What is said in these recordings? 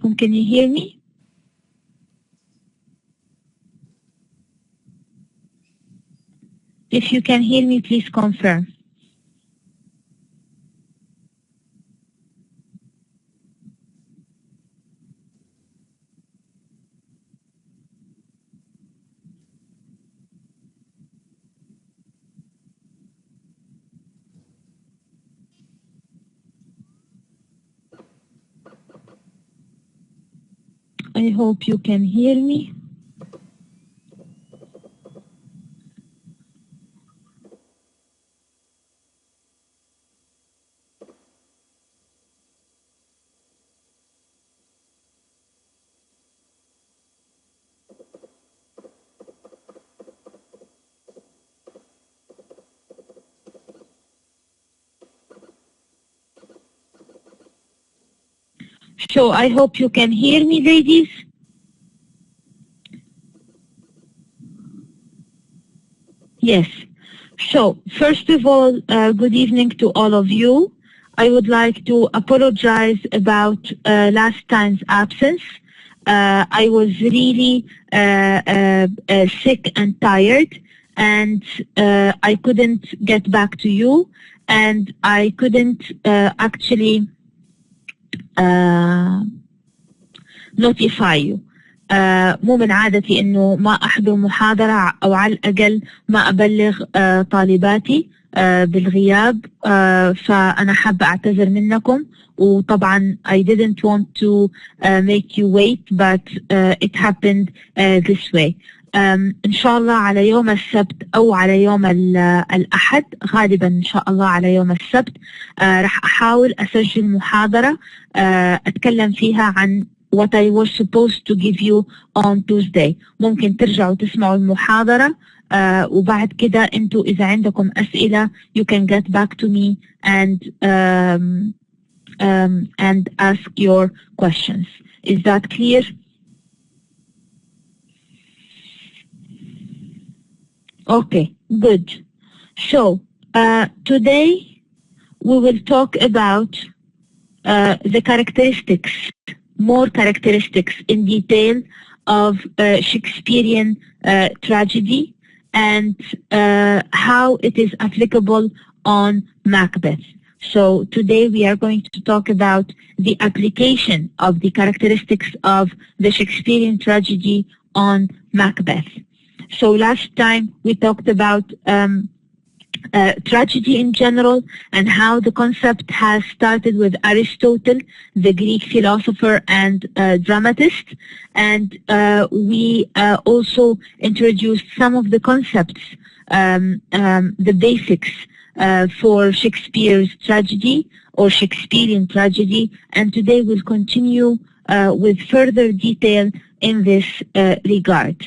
عليكم. Can you hear me? If you can hear me, please confirm. I hope you can hear me. So I hope you can hear me, ladies. Yes. So first of all, good evening to all of you. I would like to apologize about last time's absence. I was really sick and tired, and I couldn't get back to you, and I couldn't actually notify you. مو من عادتي انه ما احضر محاضرة او على الاقل ما ابلغ طالباتي بالغياب، فانا حابة اعتذر منكم. وطبعا I didn't want to make you wait, but it happened this way. إن شاء الله على يوم السبت أو على يوم الأحد، غالبا إن شاء الله على يوم السبت راح أحاول أسجل محاضرة أتكلم فيها عن what I was supposed to give you on Tuesday. ممكن ترجعوا تسمعوا المحاضرة وبعد كده أنتوا إذا عندكم أسئلة you can get back to me and ask your questions. Is that clear? Okay, good. So today we will talk about the characteristics, more characteristics in detail of Shakespearean tragedy and how it is applicable on Macbeth. So today we are going to talk about the application of the characteristics of the Shakespearean tragedy on Macbeth. So last time we talked about tragedy in general and how the concept has started with Aristotle, the Greek philosopher and dramatist, and we also introduced some of the concepts, the basics for Shakespeare's tragedy or Shakespearean tragedy, and today we'll continue with further detail in this regard.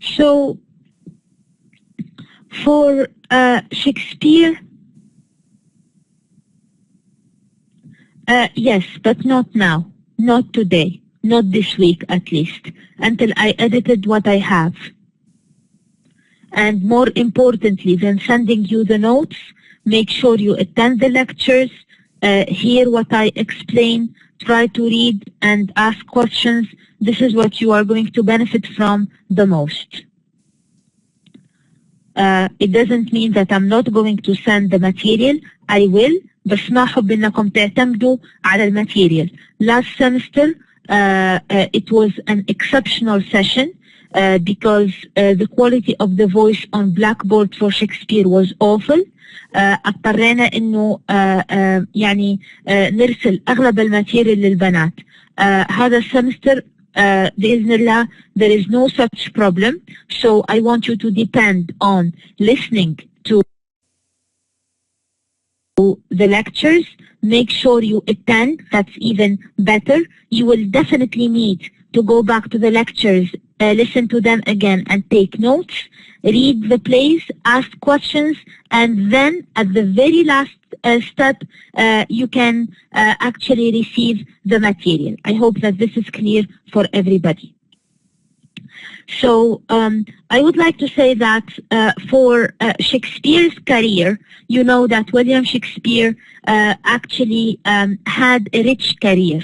So, for Shakespeare, yes, but not now, not today, not this week at least, until I edited what I have. And more importantly than sending you the notes, make sure you attend the lectures, hear what I explain, try to read and ask questions. This is what you are going to benefit from the most. It doesn't mean that I'm not going to send the material. I will, بس ما أحب إنكم تعتمدوا على الماتيريال. Last semester, it was an exceptional session because the quality of the voice on Blackboard for Shakespeare was awful. اضطرينا إنه يعني نرسل أغلب الماتيريال للبنات. هذا السمستر بإذن الله there is no such problem, so I want you to depend on listening to the lectures, make sure you attend. That's even better. You will definitely need to go back to the lectures, listen to them again and take notes, read the plays, ask questions, and then at the very last step, you can actually receive the material. I hope that this is clear for everybody. So I would like to say that for Shakespeare's career, you know that William Shakespeare actually had a rich career.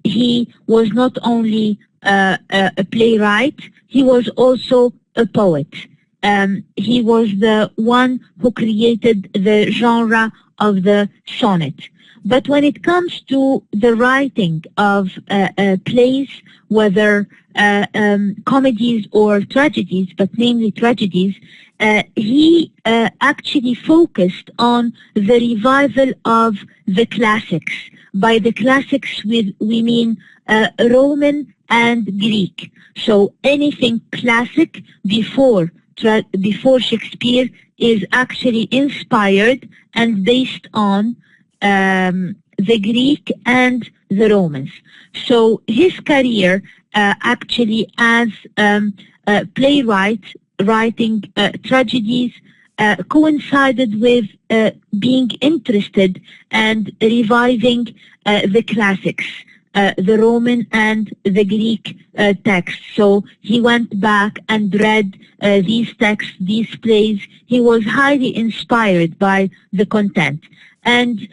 He was not only a playwright, he was also a poet. He was the one who created the genre of the sonnet. But when it comes to the writing of plays, whether comedies or tragedies, but mainly tragedies, he actually focused on the revival of the classics. By the classics, we mean Roman and Greek. So anything classic before Shakespeare is actually inspired and based on the Greek and the Romans. So his career actually as a playwright writing tragedies coincided with being interested and reviving the classics, the Roman and the Greek texts. So he went back and read these texts, these plays. He was highly inspired by the content. And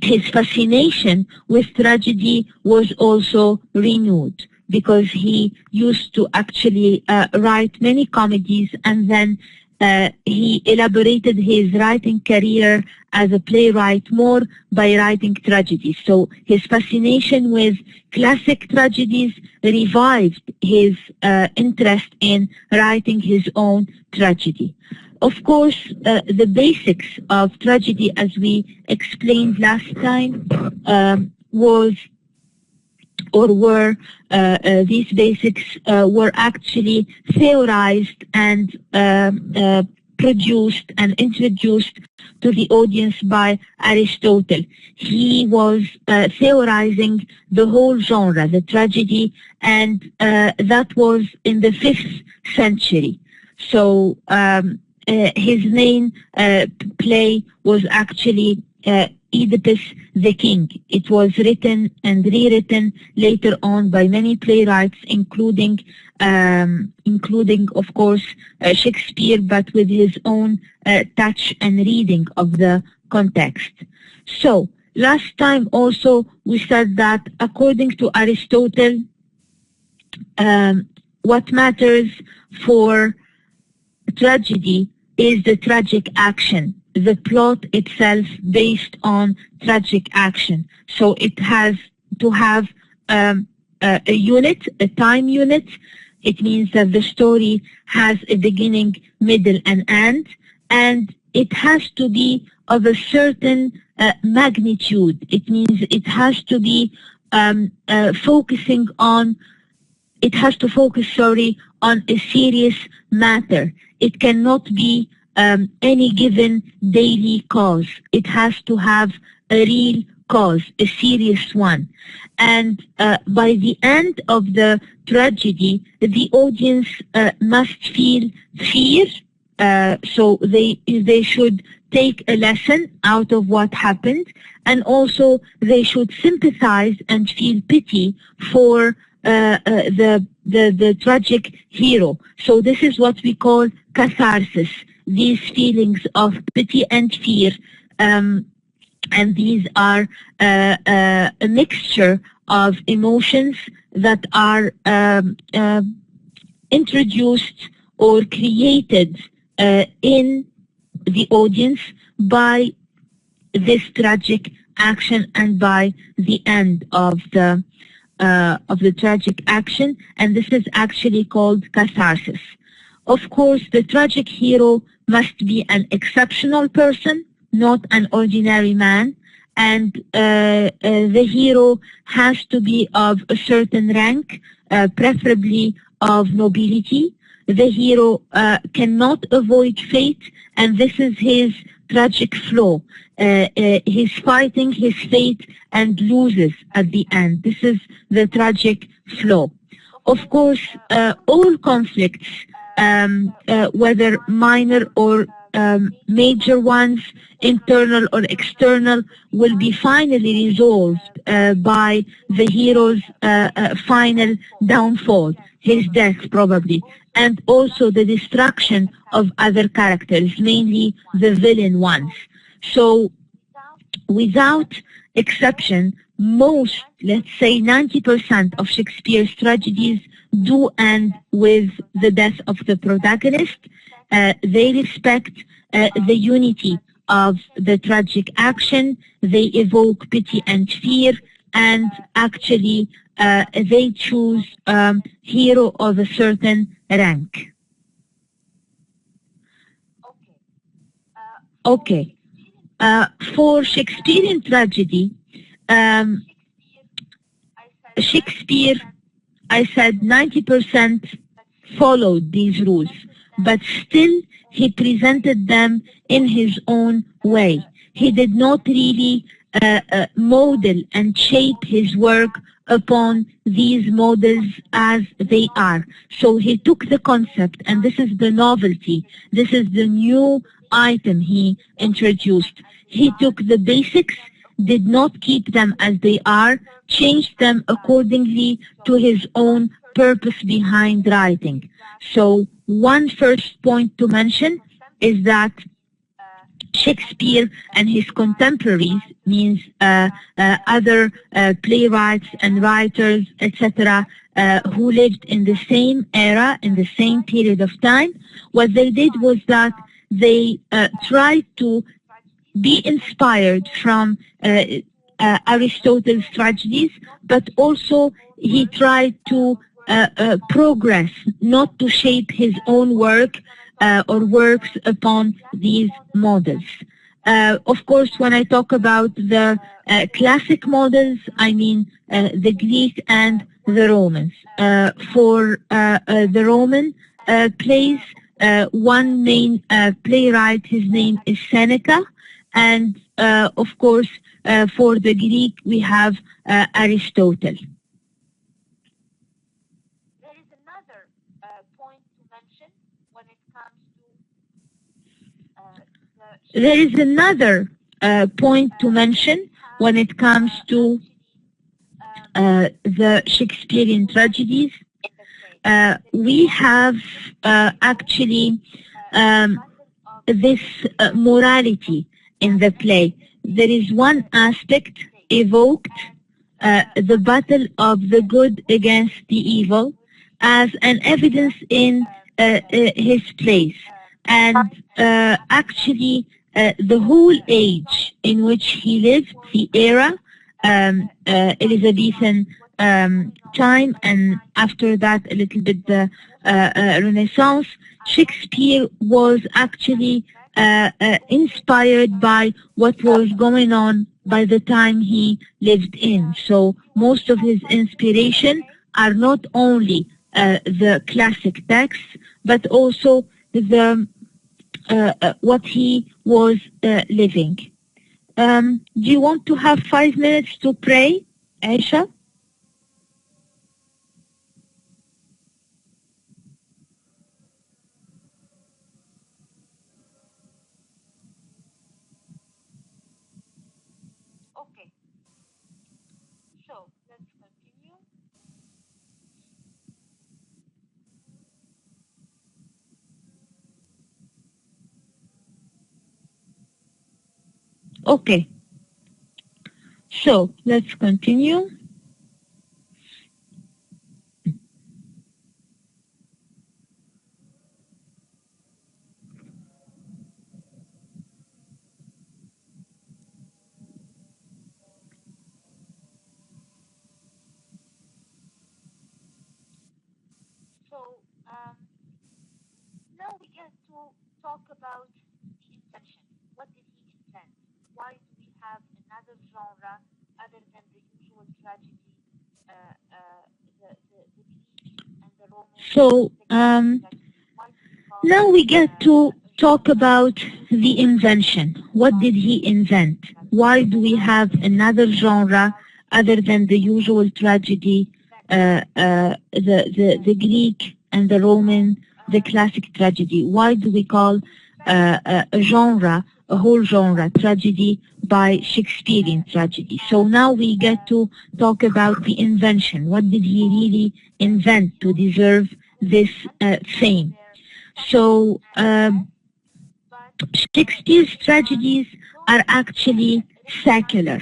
his fascination with tragedy was also renewed because he used to actually write many comedies, and then he elaborated his writing career as a playwright more by writing tragedies. So his fascination with classic tragedies revived his interest in writing his own tragedy. Of course, the basics of tragedy, as we explained last time, these basics were actually theorized and produced and introduced to the audience by Aristotle. He was theorizing the whole genre, the tragedy, and that was in the 5th century. So his main play was actually Oedipus the King. It was written and rewritten later on by many playwrights, including of course Shakespeare, but with his own touch and reading of the context. So last time also we said that according to Aristotle, what matters for tragedy is the tragic action, the plot itself based on tragic action. So it has to have a unit, a time unit. It means that the story has a beginning, middle, and end, and it has to be of a certain magnitude. It means it has to be focusing on, it has to focus, on a serious matter. It cannot be any given daily cause. It has to have a real cause, a serious one. And by the end of the tragedy, the audience must feel fear. So they should take a lesson out of what happened, and also they should sympathize and feel pity for the tragic hero. So this is what we call catharsis, these feelings of pity and fear, and these are a mixture of emotions that are introduced or created in the audience by this tragic action and by the end of the tragic action, and this is actually called catharsis. Of course, the tragic hero must be an exceptional person, not an ordinary man, and the hero has to be of a certain rank, preferably of nobility. the hero cannot avoid fate, and this is his tragic flaw. He's fighting his fate and loses at the end. This is the tragic flaw. Of course, all conflicts, whether minor or major ones, internal or external, will be finally resolved by the hero's final downfall, his death probably, and also the destruction of other characters, mainly the villain ones. So without exception, most, let's say 90% of Shakespeare's tragedies do end with the death of the protagonist. They respect the unity of the tragic action. They evoke pity and fear, and actually they choose hero of a certain rank. Okay. For Shakespearean tragedy, Shakespeare, I said 90% followed these rules, but still he presented them in his own way. He did not really model and shape his work upon these models as they are. So he took the concept, and this is the novelty, this is the new item he introduced. He took the basics, did not keep them as they are, changed them accordingly to his own purpose behind writing. So one first point to mention is that Shakespeare and his contemporaries, means other playwrights and writers, etc., who lived in the same era, in the same period of time, what they did was that they tried to be inspired from Aristotle's tragedies, but also he tried to progress, not to shape his own work or works upon these models. Of course, when I talk about the classic models, I mean the Greek and the Romans. For the Roman plays, one main playwright, his name is Seneca, and of course, for the Greek, we have Aristotle. There is another point to mention when it comes to the Shakespearean tragedies. We have actually this morality in the play. There is one aspect evoked, the battle of the good against the evil, as an evidence in his plays. And actually, the whole age in which he lived, the era, Elizabethan time, and after that a little bit the Renaissance, Shakespeare was actually inspired by what was going on by the time he lived in. So most of his inspiration are not only the classic texts, but also the what he was living. Do you want to have 5 minutes to pray, Aisha? Okay. So let's continue. Okay. So let's continue. So now we get to talk about the intention. What did he intend? Why do we have another genre other than the usual tragedy, the Greek and the Roman? So Now we get to talk about the invention. What did he invent? Why do we have another genre other than the usual tragedy, the Greek and the Roman, the classic tragedy? Why do we call a genre, a whole genre, tragedy by Shakespearean tragedy? So now we get to talk about the invention. What did he really invent to deserve this fame? So Shakespeare's tragedies are actually secular.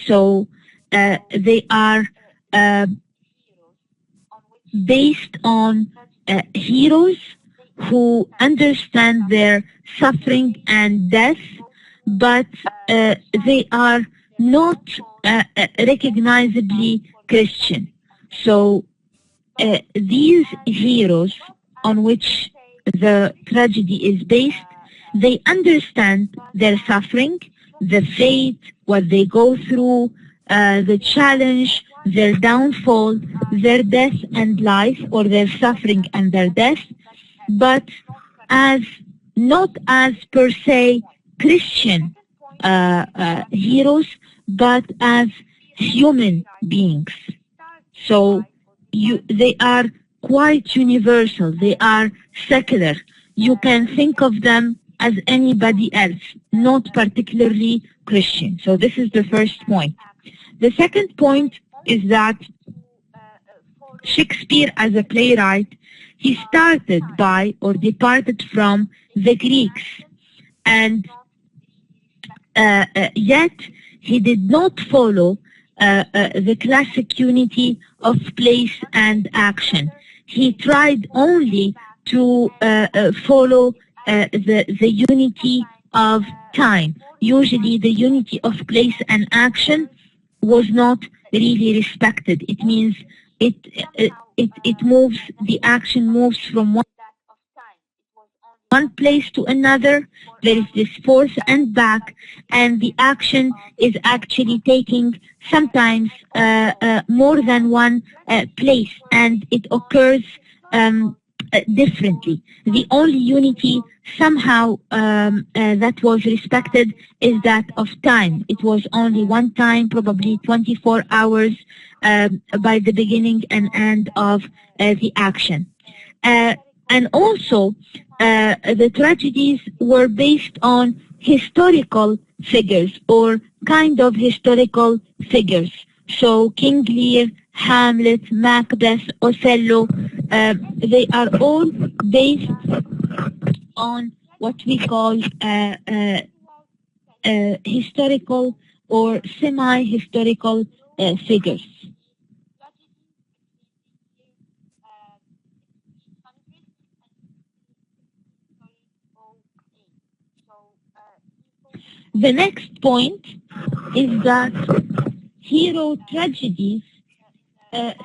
So they are based on heroes who understand their suffering and death, but they are not recognizably Christian. So these heroes on which the tragedy is based, they understand their suffering, the fate, what they go through, the challenge, their downfall, their death and life, or their suffering and their death, but as not as per se Christian heroes, but as human beings. So they are quite universal. They are secular. You can think of them as anybody else, not particularly Christian. So this is the first point. The second point is that Shakespeare, as a playwright, he started by or departed from the Greeks, and yet he did not follow the classic unity of place and action. He tried only to follow the unity of time. Usually the unity of place and action was not really respected. It means it moves, the action moves from one place to another. There is this forth and back, and the action is actually taking sometimes more than one place, and it occurs differently. The only unity somehow that was respected is that of time. It was only one time, probably 24 hours by the beginning and end of the action. And also, the tragedies were based on historical figures or kind of historical figures. So King Lear, Hamlet, Macbeth, Othello, they are all based on what we call historical or semi-historical figures. The next point is that hero tragedies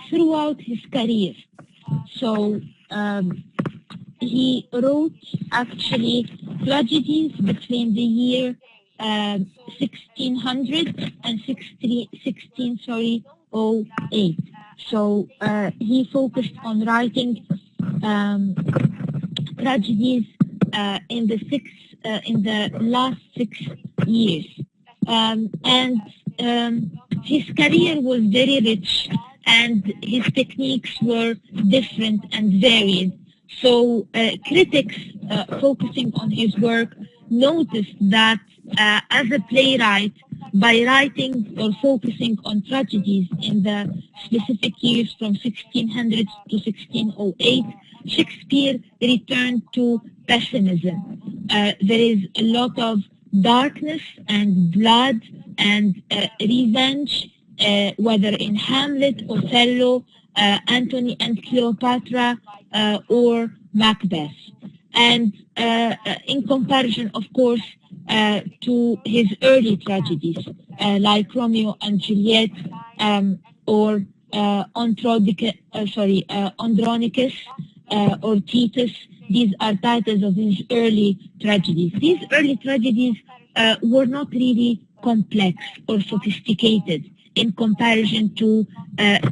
throughout his career. So he wrote actually tragedies between the year 1600 and 1608. So he focused on writing tragedies in the last 6 years, and his career was very rich, and his techniques were different and varied. So critics focusing on his work noticed that as a playwright, by writing or focusing on tragedies in the specific years from 1600 to 1608, Shakespeare returned to pessimism. There is a lot of darkness and blood and revenge, whether in Hamlet, Othello, Antony and Cleopatra, or Macbeth. And in comparison, of course, to his early tragedies, like Romeo and Juliet, or Andronicus, or Titus. These are titles of his early tragedies. These early tragedies were not really complex or sophisticated in comparison to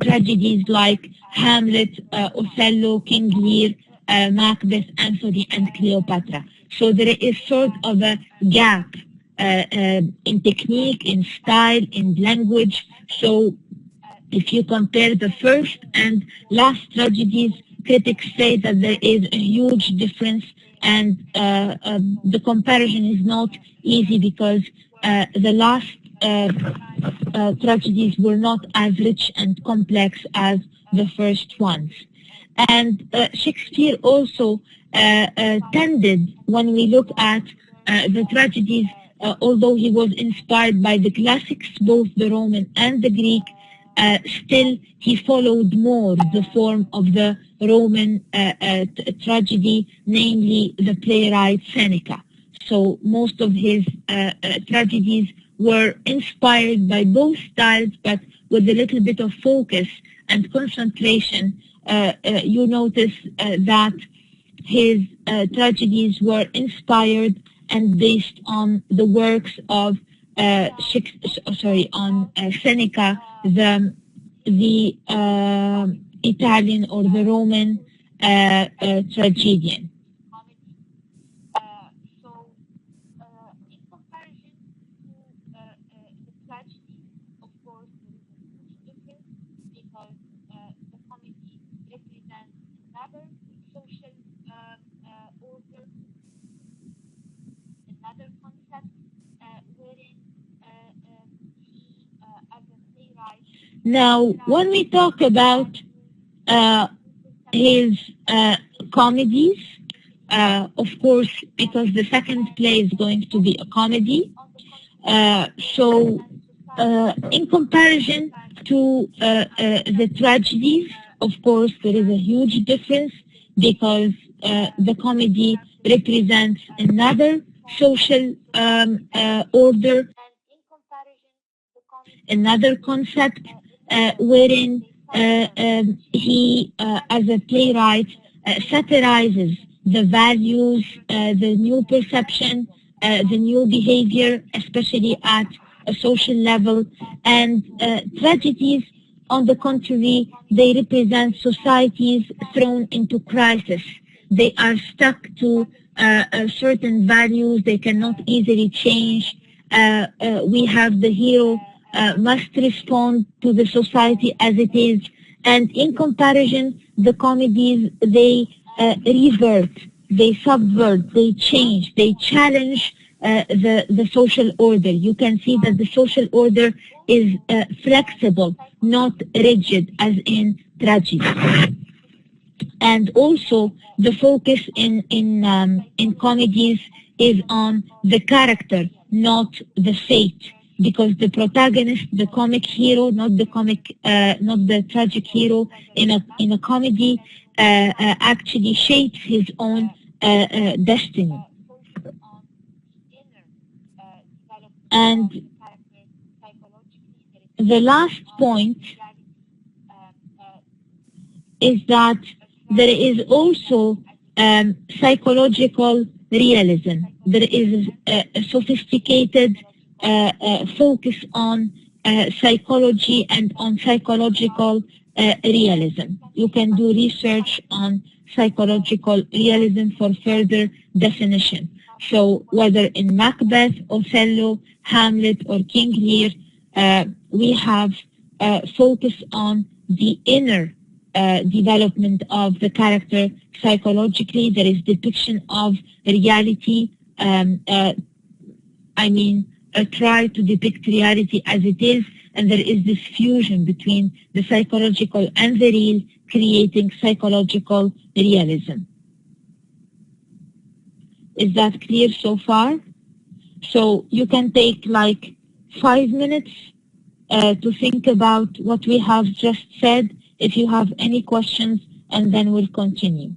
tragedies like Hamlet, Othello, King Lear, Macbeth, Antony, and Cleopatra. So there is sort of a gap in technique, in style, in language. So if you compare the first and last tragedies, critics say that there is a huge difference, and the comparison is not easy because the last tragedies were not as rich and complex as the first ones. And Shakespeare also tended, when we look at the tragedies, although he was inspired by the classics, both the Roman and the Greek, still he followed more the form of the Roman tragedy, namely the playwright Seneca. So most of his tragedies were inspired by both styles, but with a little bit of focus and concentration. You notice that his tragedies were inspired and based on the works of Seneca, the Italian or the Roman tragedian. So, in comparison to the tragedy, of course, there is a huge difference because the comedy represents another social order, another concept, wherein he, as a playwright, Now, when we talk about his comedies, of course, because the second play is going to be a comedy. In comparison to the tragedies, of course, there is a huge difference because the comedy represents another social order, and in comparison, the comedy another concept wherein he, as a playwright, satirizes the values, the new perception, the new behavior, especially at a social level. And tragedies, on the contrary, they represent societies thrown into crisis. They are stuck to certain values. They cannot easily change. We have the hero must respond to the society as it is. And in comparison, the comedies, they revert, they subvert, they change, they challenge the social order. You can see that the social order is flexible, not rigid as in tragedy. And also the focus in comedies is on the character, not the fate, because the protagonist, the comic hero, not the tragic hero in a comedy, actually shapes his own destiny. focus on the inner development And of the character psychologically. There is the last point reality, is that there is also psychological realism. There is a sophisticated focus on psychology and on psychological realism. You can do research on psychological realism for further definition. So whether in Macbeth, Othello, Hamlet, or King Lear, we have focus on the inner development of the character psychologically. There is depiction of reality. Try to depict reality as it is, and there is this fusion between the psychological and the real, creating psychological realism. Is that clear so far? So you can take like 5 minutes to think about what we have just said, if you have any questions, and then we'll continue.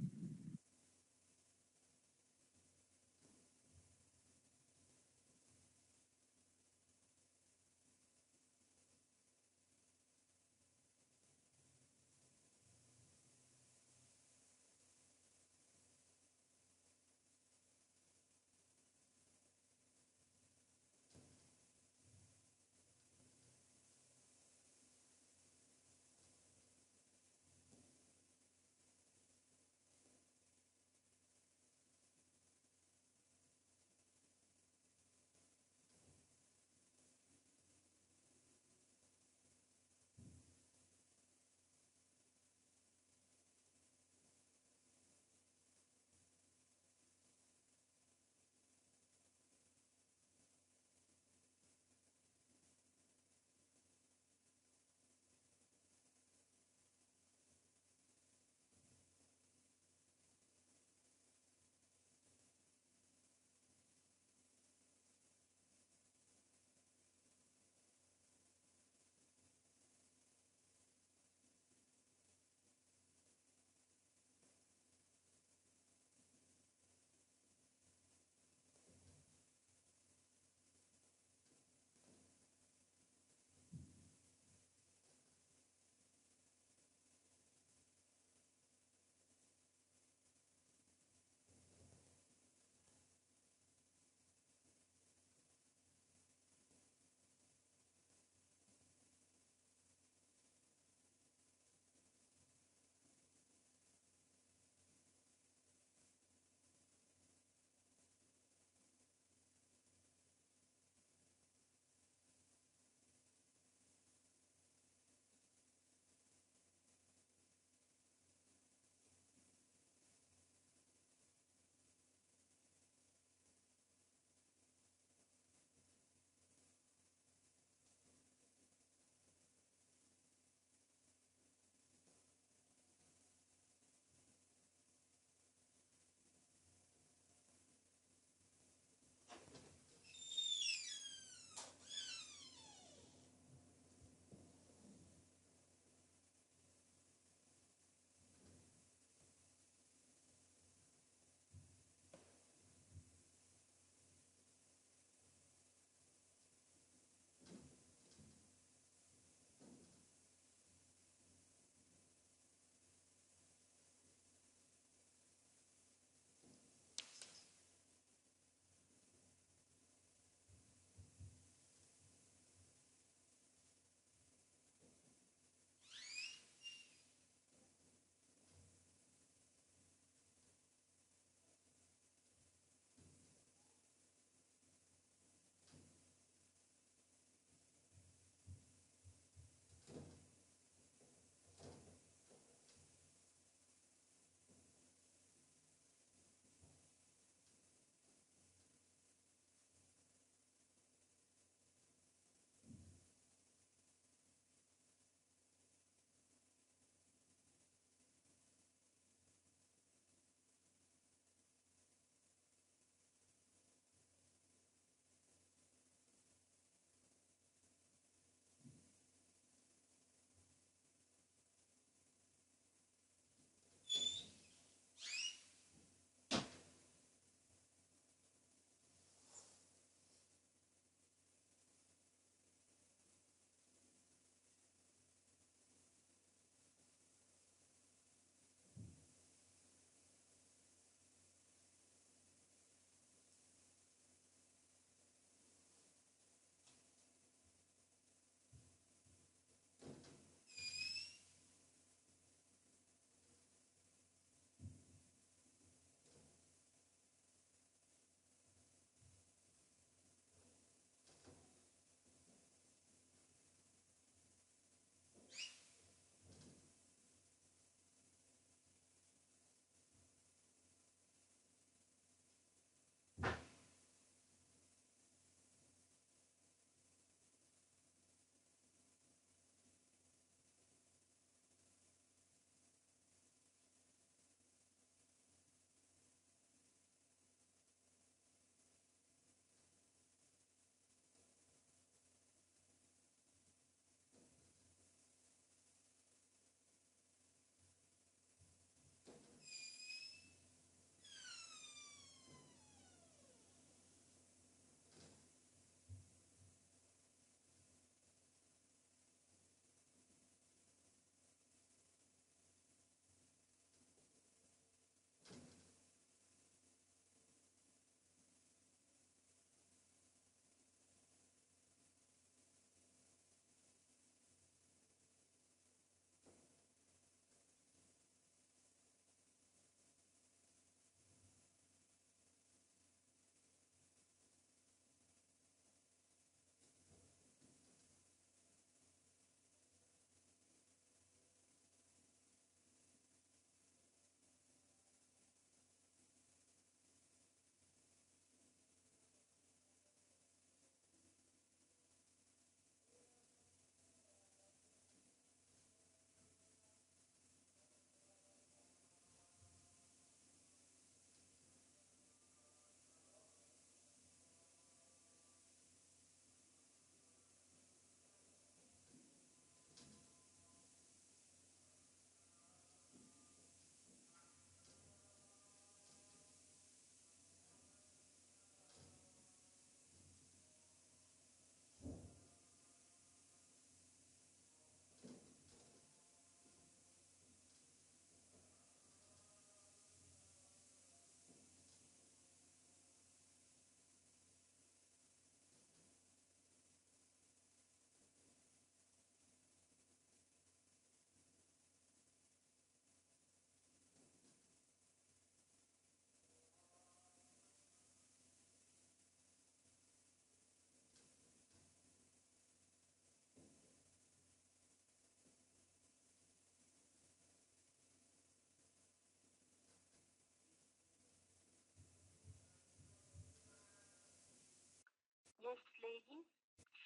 Yes, ladies.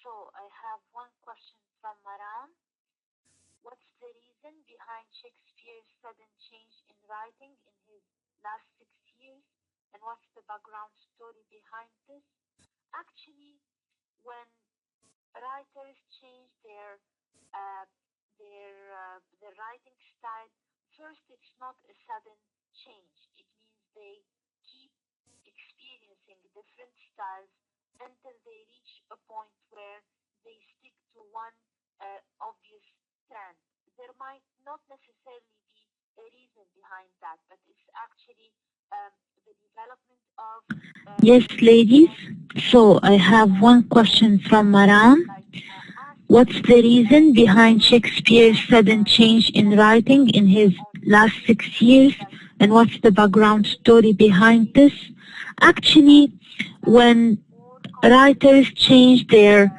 So I have one question from Maran. What's the reason behind Shakespeare's sudden change in writing in his last 6 years? And what's the background story behind this? Actually, when writers change uh, their writing style, first it's not a sudden change. It means they keep experiencing different styles until they reach a point where they stick to one obvious trend. There might not necessarily be a reason behind that, but it's actually the development of Yes, ladies. So I have one question from Maran. What's the reason behind Shakespeare's sudden change in writing in his last 6 years? And what's the background story behind this? Actually, when writers change their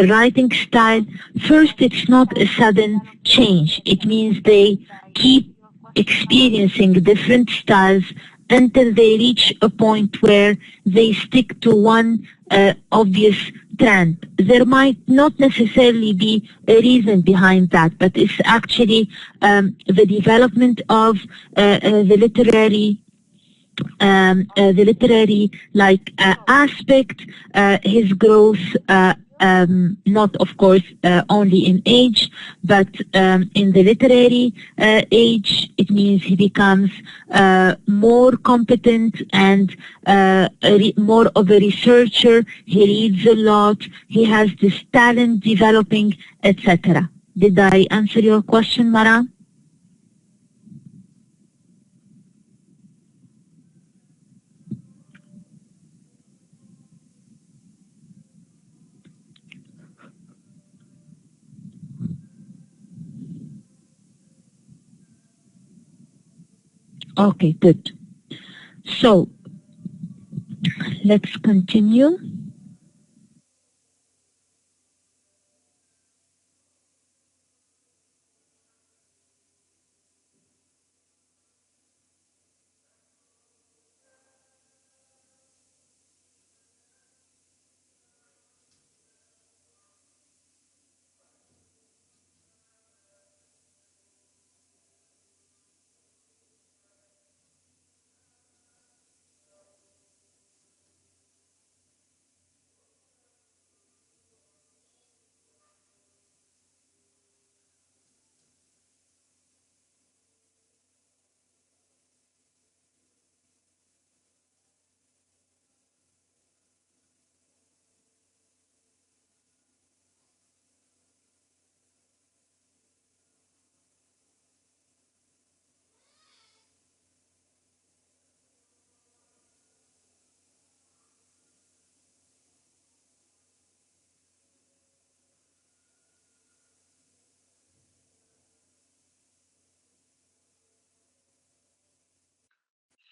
writing style, first it's not a sudden change. It means they keep experiencing different styles until they reach a point where they stick to one obvious trend. There might not necessarily be a reason behind that, but it's actually the development of the literary aspect, his growth, not of course only in age, but in the literary age. It means he becomes more competent and more of a researcher. He reads a lot. He has this talent developing, etc. Did I answer your question, Mara? Okay, good. So let's continue.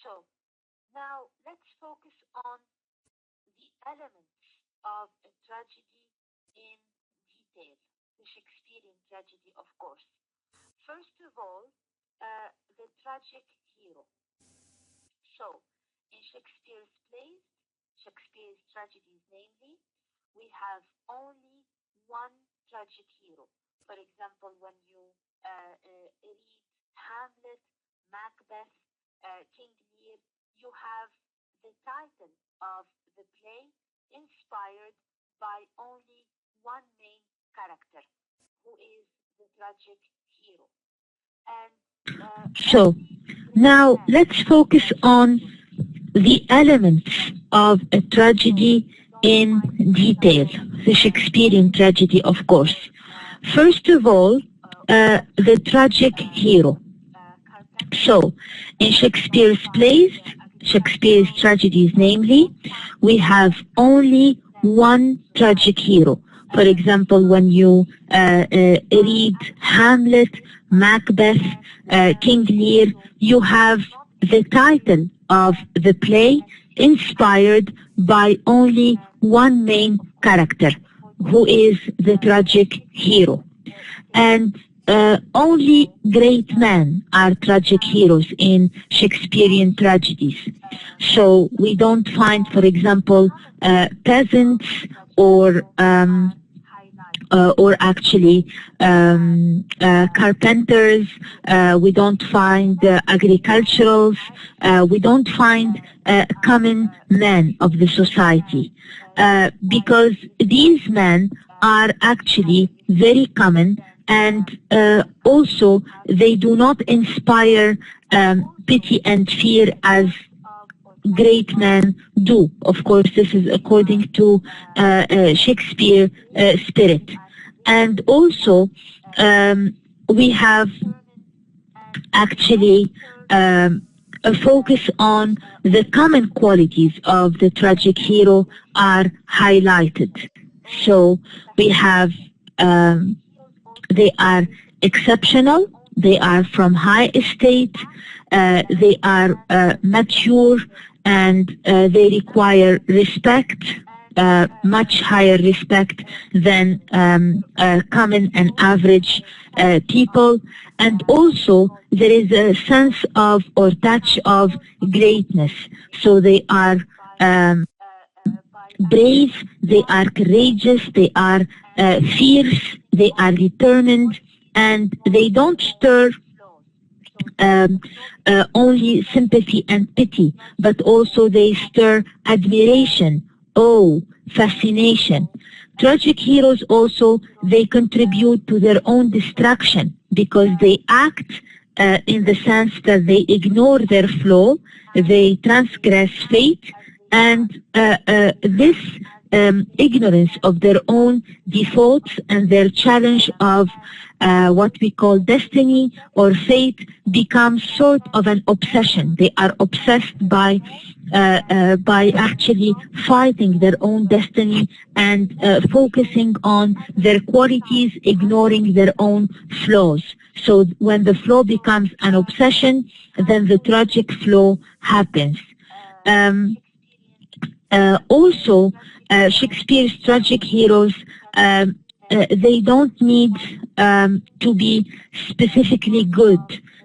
so. Now let's focus on the elements of a tragedy in detail, the Shakespearean tragedy, of course. First of all, the tragic hero. So, in Shakespeare's plays, Shakespeare's tragedies namely, we have only one tragic hero. For example, when you read Hamlet, Macbeth, King Lear, you have the title of the play inspired by only one main character, who is the tragic hero. And So now let's focus on the elements of a tragedy in detail, the Shakespearean tragedy, of course. First of all, the tragic hero. So, in Shakespeare's plays, Shakespeare's tragedies namely, we have only one tragic hero. For example, when you read Hamlet, Macbeth, King Lear, you have the title of the play inspired by only one main character, who is the tragic hero. And only great men are tragic heroes in Shakespearean tragedies. So we don't find, for example, peasants or actually carpenters. We don't find agriculturals. We don't find common men of the society because these men are actually very common, and also they do not inspire pity and fear as great men do. Of course, this is according to Shakespeare spirit. And also, we have actually a focus on the common qualities of the tragic hero are highlighted. So we have, they are exceptional, they are from high estate, they are mature, and they require respect, much higher respect than common and average people. And also there is a sense of or touch of greatness. So they are brave, they are courageous, they are fierce, they are determined, and they don't stir only sympathy and pity, but also they stir admiration, awe, fascination. Tragic heroes also, they contribute to their own destruction because they act in the sense that they ignore their flaw, they transgress fate, and this ignorance of their own defaults and their challenge of what we call destiny or fate becomes sort of an obsession. They are obsessed by actually fighting their own destiny and focusing on their qualities, ignoring their own flaws. So when the flaw becomes an obsession, then the tragic flaw happens. Also, Shakespeare's tragic heroes, they don't need to be specifically good.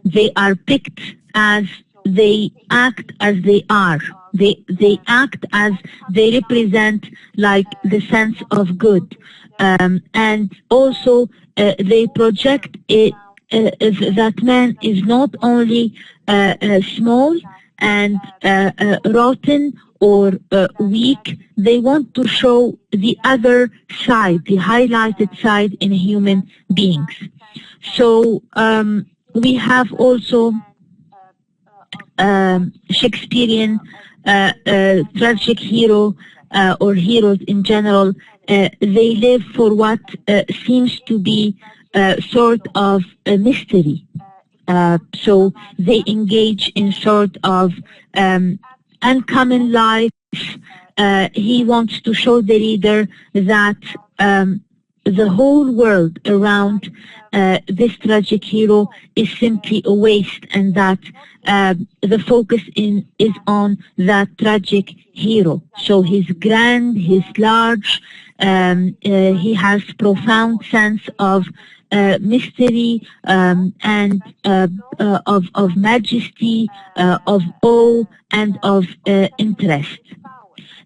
They are picked as they act as they are. They act as they represent like the sense of good. And also they project that man is not only small and rotten or weak. They want to show the other side, the highlighted side in human beings. So we have also Shakespearean tragic hero or heroes in general. They live for what seems to be sort of a mystery. So they engage in sort of uncommon life. He wants to show the reader that the whole world around this tragic hero is simply a waste, and that the focus is on that tragic hero. So he's grand, he's large, he has profound sense of mystery and of majesty, of awe, and of interest.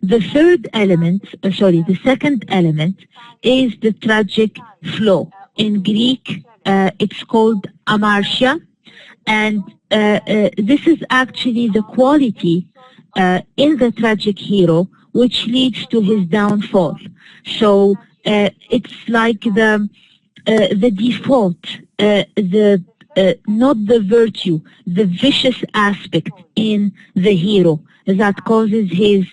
The third element, the second element is the tragic flow. In Greek, it's called amartia, and this is actually the quality in the tragic hero which leads to his downfall. So it's like the default, not the virtue, the vicious aspect in the hero that causes his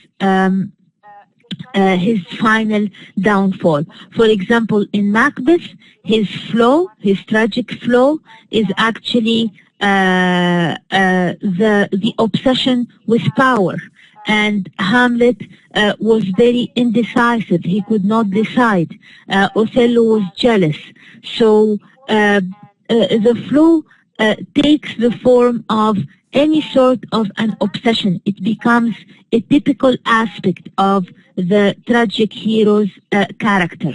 final downfall. For example, in Macbeth, his flaw, his tragic flaw, is actually the obsession with power. And Hamlet was very indecisive. He could not decide. Othello was jealous. So the flaw takes the form of any sort of an obsession. It becomes a typical aspect of the tragic hero's character.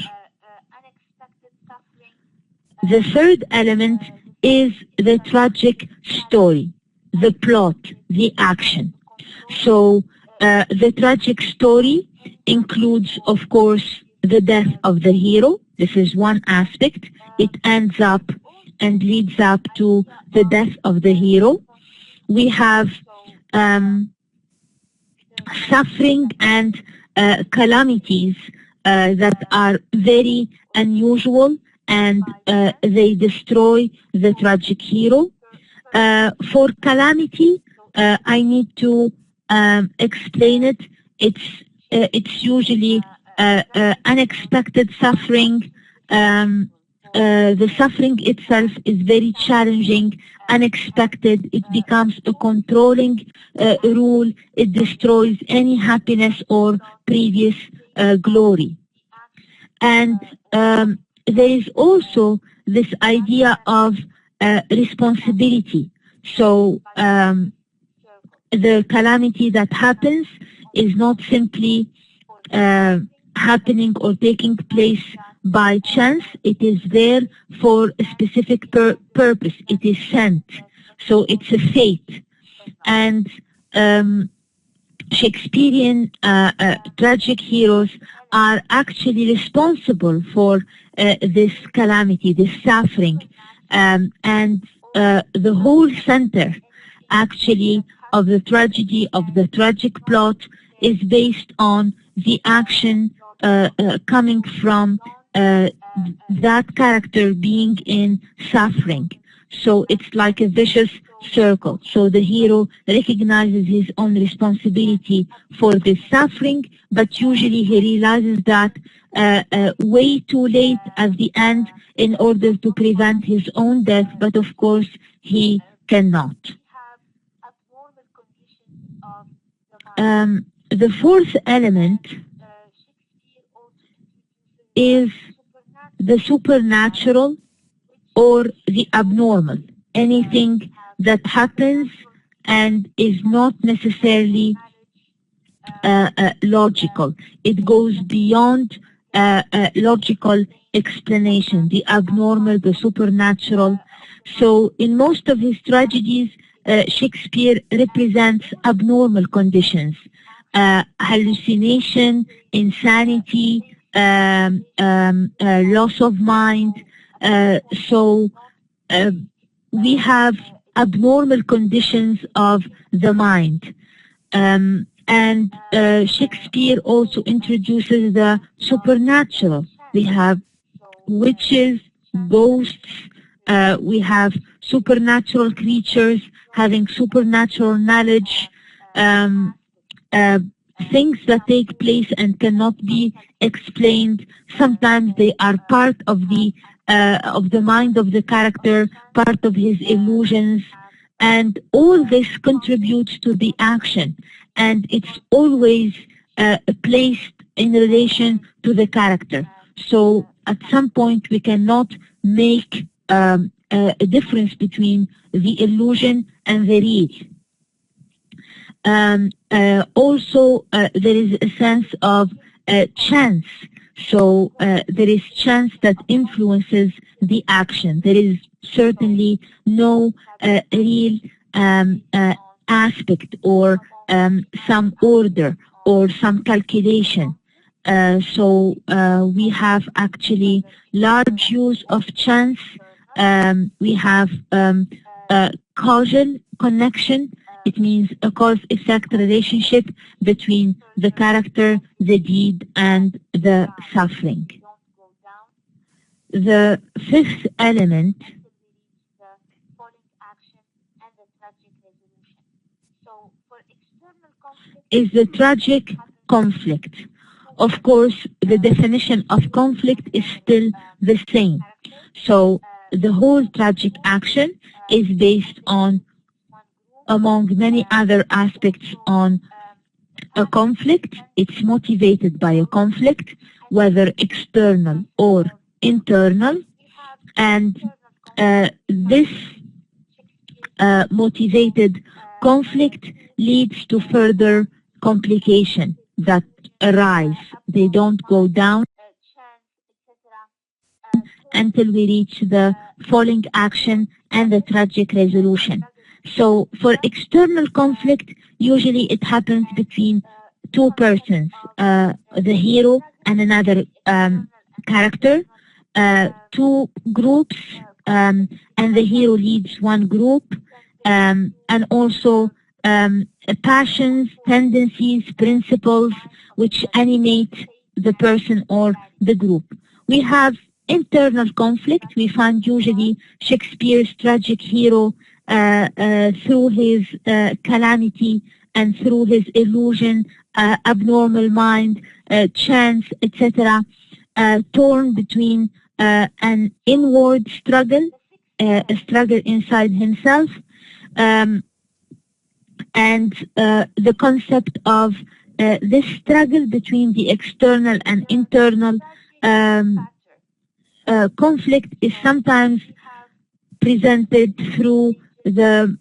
The third element is the tragic story, the plot, the action. So the tragic story includes, of course, the death of the hero. This is one aspect. It ends up and leads up to the death of the hero. We have suffering and calamities that are very unusual, and they destroy the tragic hero. For calamity, I need to explain it. It's usually unexpected suffering. The suffering itself is very challenging, unexpected. It becomes a controlling rule. It destroys any happiness or previous glory. And there is also this idea of responsibility. So the calamity that happens is not simply happening or taking place by chance. It is there for a specific purpose. It is sent. So it's a fate. And Shakespearean tragic heroes are actually responsible for this calamity, this suffering. And the whole center, actually, of the tragedy, of the tragic plot, is based on the action coming from that character being in suffering. So it's like a vicious circle. So the hero recognizes his own responsibility for this suffering, but usually he realizes that way too late at the end in order to prevent his own death, but of course he cannot. The fourth element is the supernatural or the abnormal, anything that happens and is not necessarily logical. It goes beyond logical explanation, the abnormal, the supernatural. So in most of his tragedies, Shakespeare represents abnormal conditions, hallucination, insanity, loss of mind. So we have abnormal conditions of the mind. And Shakespeare also introduces the supernatural. We have witches, ghosts, we have supernatural creatures having supernatural knowledge, things that take place and cannot be explained. Sometimes they are part of the mind of the character, part of his illusions, and all this contributes to the action. And it's always placed in relation to the character. So at some point we cannot make a difference between the illusion and the real. Also, there is a sense of chance. So there is chance that influences the action. There is certainly no real aspect or some order or some calculation. So we have actually large use of chance. We have causal connection. It means a cause-effect relationship between the character, the deed, and the suffering. The fifth element is the tragic conflict. Of course, the definition of conflict is still the same. So the whole tragic action is based on, among many other aspects, on a conflict. It's motivated by a conflict, whether external or internal. And this motivated conflict leads to further complication that arise. They don't go down, until we reach the falling action and the tragic resolution. So for external conflict, usually it happens between two persons, the hero and another character, two groups, and the hero leads one group, and also passions, tendencies, principles which animate the person or the group. We have internal conflict. We find usually Shakespeare's tragic hero through his calamity and through his illusion, abnormal mind, chance, etc., torn between an inward struggle, a struggle inside himself, and the concept of this struggle between the external and internal conflict is sometimes presented through the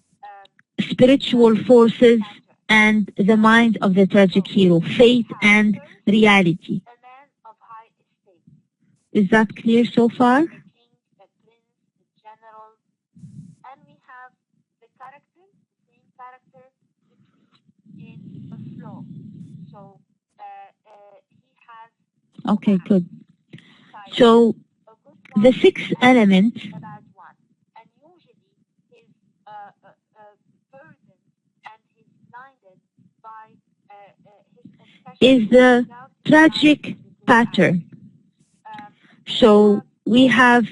spiritual forces and the mind of the tragic hero, fate and reality. Is that clear so far? The king, the prince, the general, and we have the character, the same character in a flow. So he has. Okay, good. So the sixth element a bad one, and usually his burden and he's blinded by his obsession is the without tragic pattern. So we have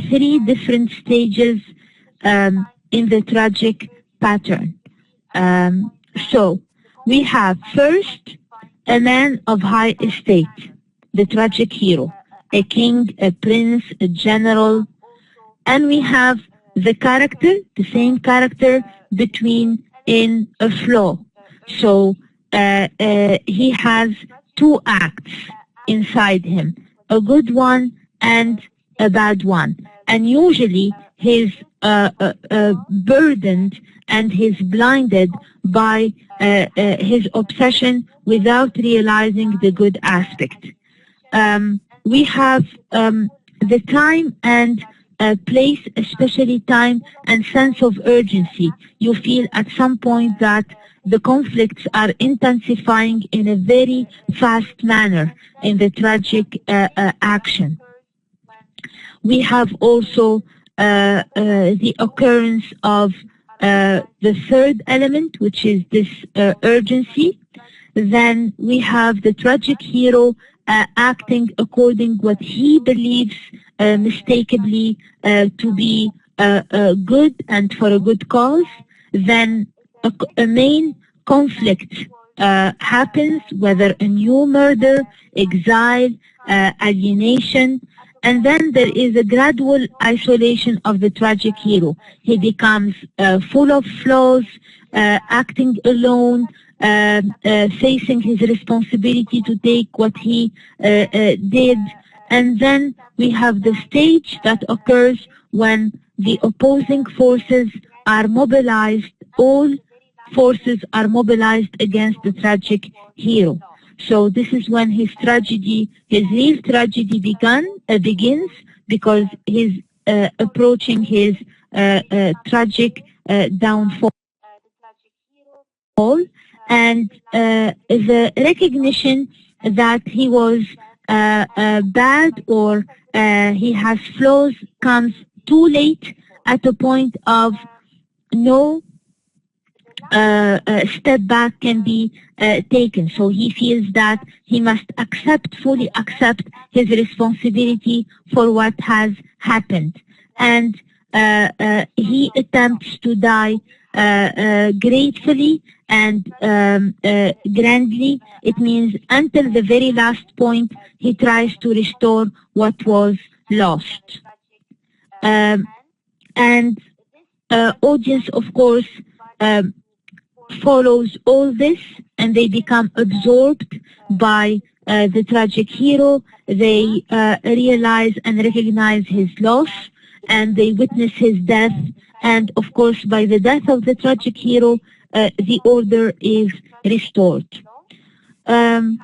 three different stages in the tragic pattern. So we have first a man of high estate, the tragic hero, a king, a prince, a general, and we have the character, the same character between in a flow. So he has two acts inside him, a good one and a bad one. And usually he's burdened and he's blinded by his obsession without realizing the good aspect. We have the time and place, especially time and sense of urgency. You feel at some point that the conflicts are intensifying in a very fast manner in the tragic action. We have also the occurrence of the third element, which is this urgency. Then we have the tragic hero acting according what he believes mistakenly to be good and for a good cause. Then a main conflict happens, whether a new murder, exile, alienation, and then there is a gradual isolation of the tragic hero. He becomes full of flaws, acting alone, facing his responsibility to take what he did. And then we have the stage that occurs when the opposing forces are mobilized, all forces are mobilized against the tragic hero. So this is when his tragedy, his real tragedy begins, because he's approaching his tragic downfall. And the recognition that he was bad or he has flaws comes too late, at a point of no step back can be taken. So he feels that he must fully accept his responsibility for what has happened. And he attempts to die gratefully and grandly. It means until the very last point, he tries to restore what was lost. And audience, of course, follows all this, and they become absorbed by the tragic hero. They realize and recognize his loss, and they witness his death. And of course, by the death of the tragic hero, the order is restored. The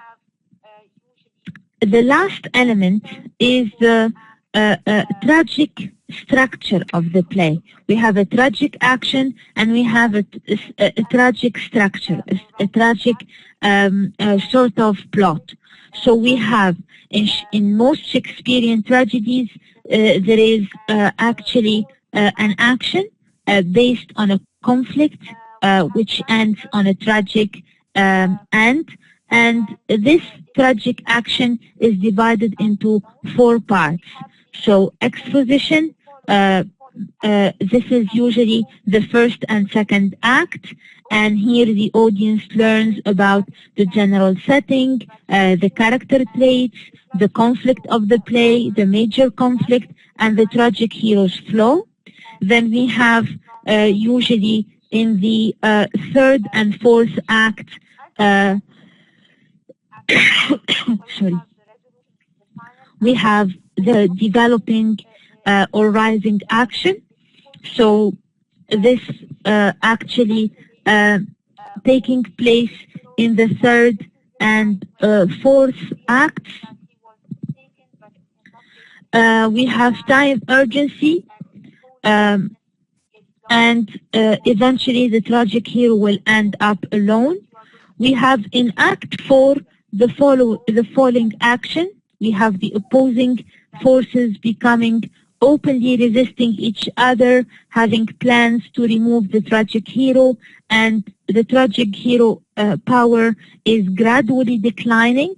last element is the tragic structure of the play. We have a tragic action and we have a tragic structure, a tragic sort of plot. So we have in most Shakespearean tragedies, there is actually an action based on a conflict which ends on a tragic end. And this tragic action is divided into 4 parts. So exposition, this is usually the first and second act, and here the audience learns about the general setting, the character traits, the conflict of the play, the major conflict, and the tragic hero's flow. Then we have usually in the third and fourth act, sorry, we have the developing or rising action. So this actually taking place in the third and fourth acts. We have time urgency, and eventually the tragic hero will end up alone. We have in Act 4 the following action. We have the opposing forces becoming openly resisting each other, having plans to remove the tragic hero, and the tragic hero power is gradually declining,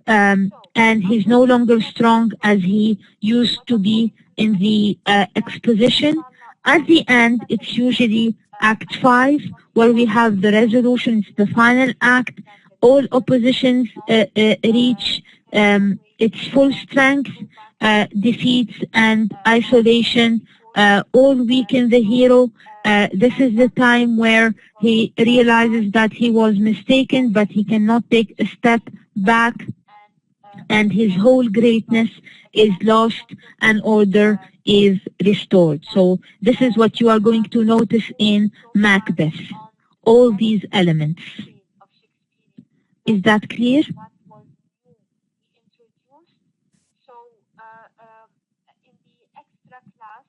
and he's no longer strong as he used to be in the exposition. At the end, it's usually Act 5, where we have the resolution. It's the final act. All oppositions reach its full strength, defeats and isolation all weaken the hero. This is the time where he realizes that he was mistaken, but he cannot take a step back, and his whole greatness is lost and order is restored. So this is what you are going to notice in Macbeth, all these elements. Is that clear? So in the extra class,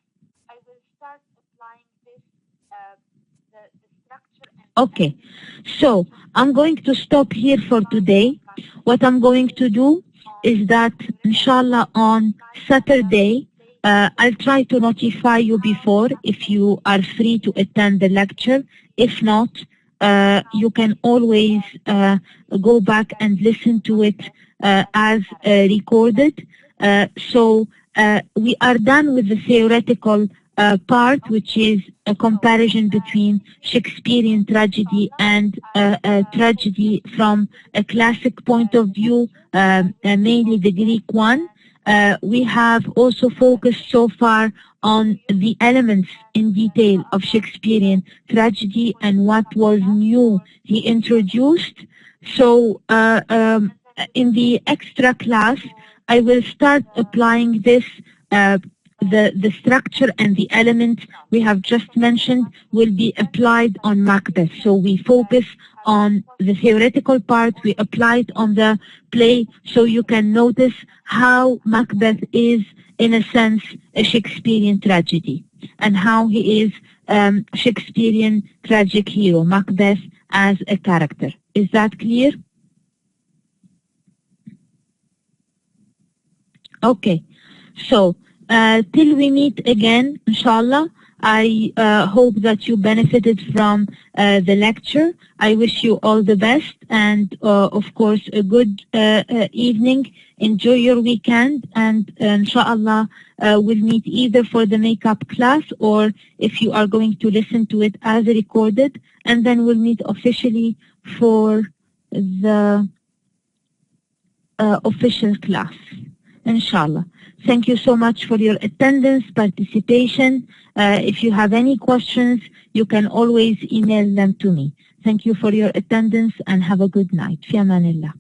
I will start applying this, the structure. Okay, so I'm going to stop here for today. What I'm going to do is that, inshallah, on Saturday, I'll try to notify you before if you are free to attend the lecture. If not, you can always go back and listen to it as recorded. So we are done with the theoretical part, which is a comparison between Shakespearean tragedy and tragedy from a classic point of view, mainly the Greek one. We have also focused so far on the elements in detail of Shakespearean tragedy and what was new he introduced. So in the extra class, I will start applying this. The structure and the elements we have just mentioned will be applied on Macbeth. So we focus on the theoretical part, we apply it on the play, so you can notice how Macbeth is, in a sense, a Shakespearean tragedy, and how he is Shakespearean tragic hero, Macbeth as a character. Is that clear? Okay, so till we meet again, inshallah, I hope that you benefited from the lecture. I wish you all the best and, of course, a good evening. Enjoy your weekend, and inshallah, we'll meet either for the makeup class or if you are going to listen to it as recorded, and then we'll meet officially for the official class, inshallah. Thank you so much for your attendance, participation. If you have any questions, you can always email them to me. Thank you for your attendance and have a good night. Fi amanillah.